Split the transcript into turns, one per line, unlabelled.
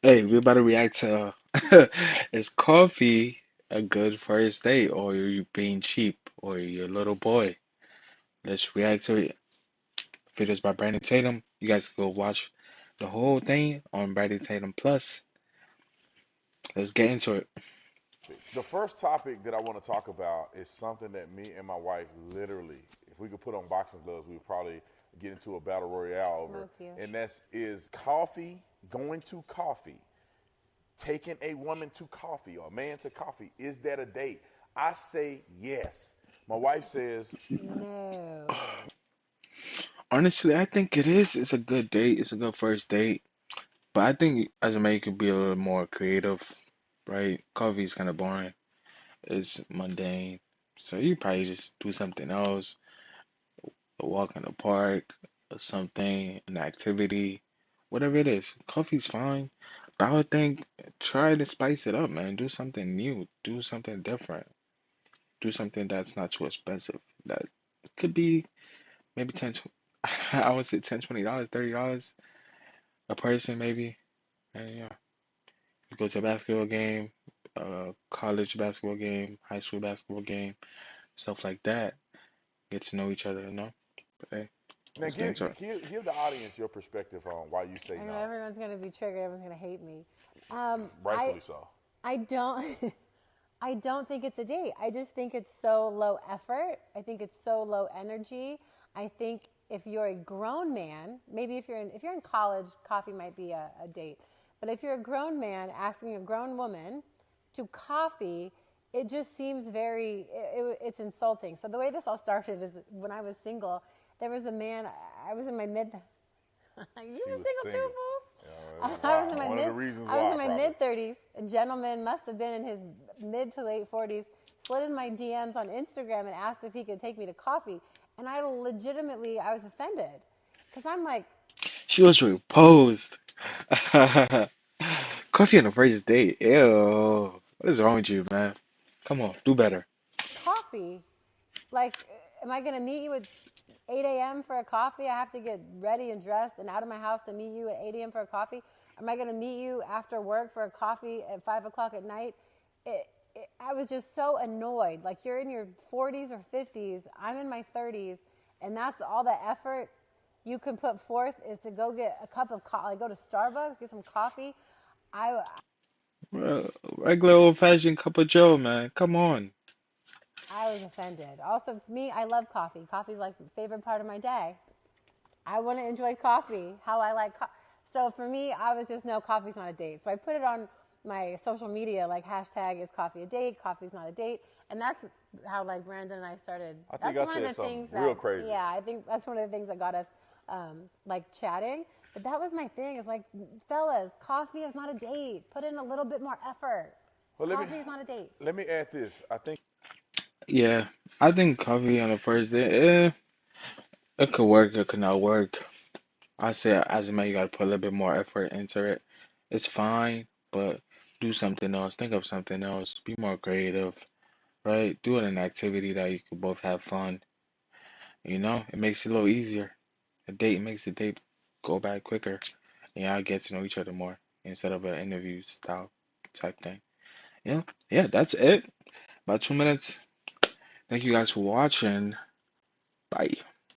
Hey, we about to react to is coffee a good first date or are you being cheap or you're a little boy? Let's react to it. Videos by Brandon Tatum. You guys can go watch the whole thing on Brandon Tatum Plus. Let's get into it.
The first topic that I want to talk about is something that me and my wife literally, if we could put on boxing gloves, we would probably get into a battle royale over.
Smoke you.
And that's is coffee, going to coffee, taking a woman to coffee or a man to coffee. Is that a date? I say yes. My wife says,
No.
Honestly, I think it is. It's a good date. It's a good first date. But I think as a man, you could be a little more creative, right? Coffee is kind of boring. It's mundane. So you probably just do something else, a walk in the park, or something, an activity, whatever it is. Coffee's fine. But I would think try to spice it up, man. Do something new. Do something different. Do something that's not too expensive. That could be maybe 10, I would say 10, $20, $30 a person maybe. And yeah, you go to a basketball game, college basketball game, high school basketball game, stuff like that. Get to know each other, you know? But hey,
now
let's get
give,
into it.
give the audience your perspective on why you say
I know
no.
everyone's gonna be triggered. Everyone's gonna hate me. Um, I
Rightfully so.
I don't I don't think it's a date. I just think it's so low effort. I think it's so low energy. I think if you're a grown man, maybe if you're in college, coffee might be a date. But if you're a grown man asking a grown woman to coffee, it just seems it's insulting. So the way this all started is when I was single. There was a man. I was in my mid. You
She
were
was
single too,
single.
fool.
Why? One of the reasons
I was
why,
in my
probably.
mid 30s. A gentleman must have been in his mid to late 40s. Slid in my DMs on Instagram and asked if he could take me to coffee, and I was offended, because I'm like,
She was reposed. Coffee on the first date. Ew. What is wrong with you, man? Come on, do better.
coffee. Like, am I gonna meet you at 8 a.m. for a coffee? I have to get ready and dressed and out of my house to meet you at 8 a.m. for a coffee. Am I going to meet you after work for a coffee at 5 o'clock at night? I was just so annoyed. Like, you're in your 40s or 50s, I'm in my 30s, and that's all the effort you can put forth is to go get a cup of coffee, like go to Starbucks, get some coffee. I,
Regular old-fashioned cup of Joe, man. Come on.
I was offended. Also, me, I love coffee. Coffee's like my favorite part of my day. I want to enjoy coffee how I like So for me, I was just, no, coffee's not a date. So I put it on my social media, like hashtag is coffee a date, coffee's not a date. And that's how like Brandon and I started.
I think
That's
I
one of
said
the
something
things
real
that,
crazy.
yeah, I think that's one of the things that got us like chatting. But that was my thing. It's like, fellas, coffee is not a date. Put in a little bit more effort.
Well,
Coffee is not a date.
let me add this. I think
Yeah, I think coffee on the first date, it could work, it could not work. I say as a man, you gotta put a little bit more effort into it. It's fine, but do something else. Think of something else. Be more creative, right? Do an activity that you could both have fun. You know, it makes it a little easier. A date makes the date go by quicker, and y'all get to know each other more instead of an interview style type thing. Yeah, yeah, that's it. About 2 minutes. Thank you guys for watching. Bye.